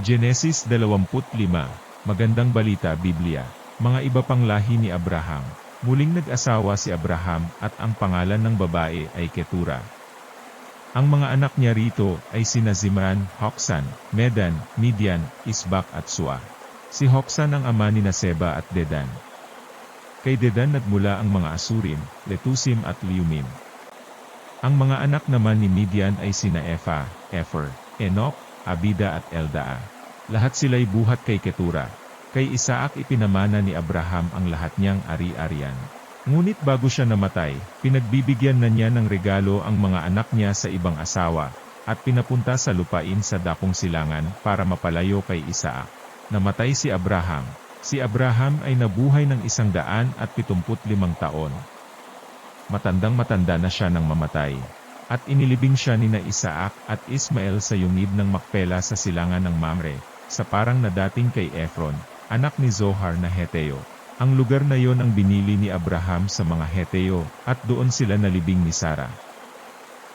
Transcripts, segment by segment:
Genesis 25, Magandang Balita Biblia. Mga iba pang lahi ni Abraham. Muling nag-asawa si Abraham at ang pangalan ng babae ay Ketura. Ang mga anak niya rito ay sina Zimran, Hoksan, Medan, Midian, Isbak at Sua. Si Hoksan ang ama ni Seba at Dedan. Kay Dedan nagmula ang mga Asurim, Letusim at Liumim. Ang mga anak naman ni Midian ay sina Efa, Efer, Enok, Abida at Eldaa. Lahat sila'y buhat kay Ketura. Kay Isaac ipinamana ni Abraham ang lahat niyang ari-arian. Ngunit bago siya namatay, pinagbibigyan na niya ng regalo ang mga anak niya sa ibang asawa, at pinapunta sa lupain sa dakong silangan para mapalayo kay Isaac. Namatay si Abraham. Si Abraham ay nabuhay ng 175 taon. Matandang-matanda na siya nang mamatay. At inilibing siya nina Isaac at Ismael sa yungib ng Makpela sa silangan ng Mamre, sa parang na dating kay Ephron, anak ni Zohar na Heteo. Ang lugar na yon ang binili ni Abraham sa mga Heteo, at doon sila nalibing ni Sarah.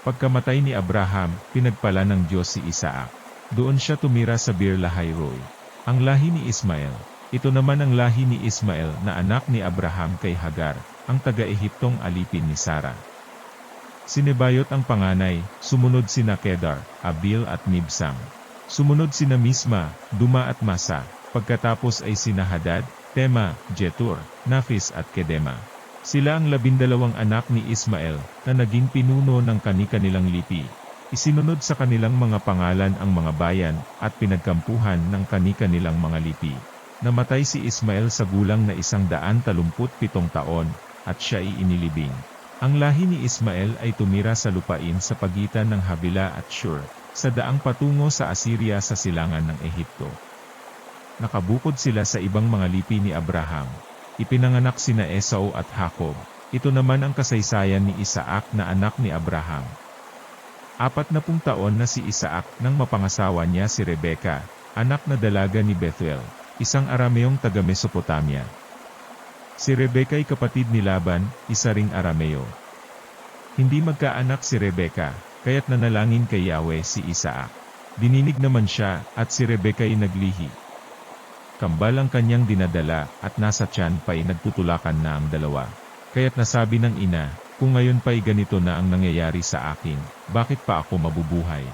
Pagkamatay ni Abraham, pinagpala ng Diyos si Isaac. Doon siya tumira sa Bir-lahai-roi. Ang lahi ni Ismael. Ito naman ang lahi ni Ismael na anak ni Abraham kay Hagar, ang taga-Ehiptong alipin ni Sarah. Sinebayot ang panganay, sumunod sina Kedar, Abil at Mibsam. Sumunod sina Misma, Duma at Masa, pagkatapos ay sina Hadad, Tema, Jetur, Nafis at Kedema. Sila ang 12 anak ni Ismael, na naging pinuno ng kani-kanilang lipi. Isinunod sa kanilang mga pangalan ang mga bayan, at pinagkampuhan ng kani-kanilang mga lipi. Namatay si Ismael sa gulang na 137 taon, at siya ay inilibing. Ang lahi ni Ismael ay tumira sa lupain sa pagitan ng Havila at Shur, sa daang patungo sa Assyria sa silangan ng Ehipto. Nakabukod sila sa ibang mga lipi ni Abraham. Ipinanganak sina Esau at Jacob. Ito naman ang kasaysayan ni Isaac na anak ni Abraham. 40 taon na si Isaac nang mapangasawa niya si Rebeka, anak na dalaga ni Bethuel, isang Arameong taga-Mesopotamia. Si Rebeka ay kapatid ni Laban, isa ring Arameo. Hindi magkaanak si Rebeka, kaya't nanalangin kay Yahweh si Isaac. Dininig naman siya, at si Rebeka ay naglihi. Kambal ang kanyang dinadala, at nasa tiyan pa'y nagtutulakan na ang dalawa. Kaya't nasabi ng ina, kung ngayon pa'y ganito na ang nangyayari sa akin, bakit pa ako mabubuhay?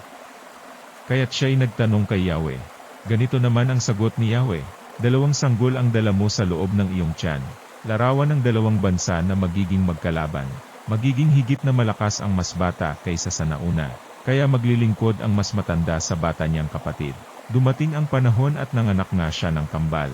Kaya't siya'y nagtanong kay Yahweh. Ganito naman ang sagot ni Yahweh, 2 sanggol ang dala mo sa loob ng iyong tiyan. Larawan ng 2 bansa na magiging magkalaban. Magiging higit na malakas ang mas bata kaysa sa nauna, kaya maglilingkod ang mas matanda sa bata niyang kapatid. Dumating ang panahon at nanganak nga siya ng kambal.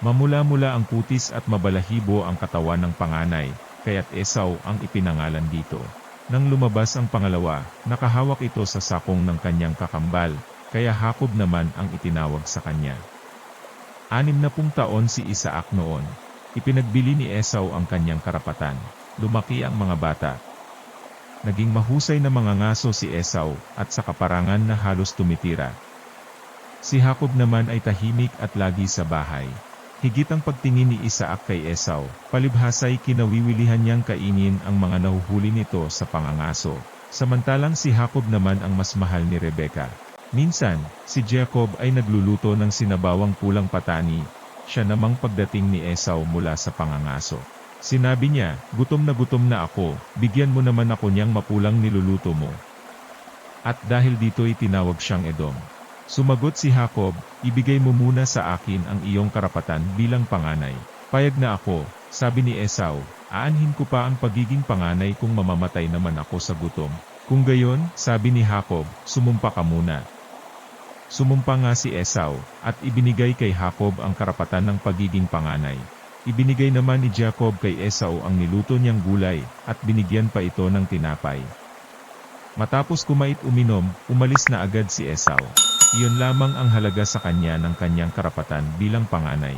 Mamula-mula ang kutis at mabalahibo ang katawan ng panganay, kaya't Esau ang ipinangalan dito. Nang lumabas ang pangalawa, nakahawak ito sa sakong ng kanyang kakambal, kaya Jacob naman ang itinawag sa kanya. 60 taon si Isaac noon. Ipinagbili ni Esau ang kanyang karapatan. Lumaki ang mga bata. Naging mahusay na mga ngaso si Esau, at sa kaparangan na halos tumitira. Si Jacob naman ay tahimik at lagi sa bahay. Higit ang pagtingin ni Isaac kay Esau, palibhasa'y kinawiwilihan niyang kainin ang mga nahuhuli nito sa pangangaso. Samantalang si Jacob naman ang mas mahal ni Rebeka. Minsan, si Jacob ay nagluluto ng sinabawang pulang patani. Siya namang pagdating ni Esau mula sa pangangaso. Sinabi niya, gutom na ako, bigyan mo naman ako niyang mapulang niluluto mo. At dahil dito'y tinawag siyang Edom. Sumagot si Jacob, ibigay mo muna sa akin ang iyong karapatan bilang panganay. Payag na ako, sabi ni Esau, aanhin ko pa ang pagiging panganay kung mamamatay naman ako sa gutom. Kung gayon, sabi ni Jacob, sumumpa ka muna. Sumumpa nga si Esau, at ibinigay kay Jacob ang karapatan ng pagiging panganay. Ibinigay naman ni Jacob kay Esau ang niluto niyang gulay, at binigyan pa ito ng tinapay. Matapos kumait uminom, umalis na agad si Esau. Iyon lamang ang halaga sa kanya ng kanyang karapatan bilang panganay.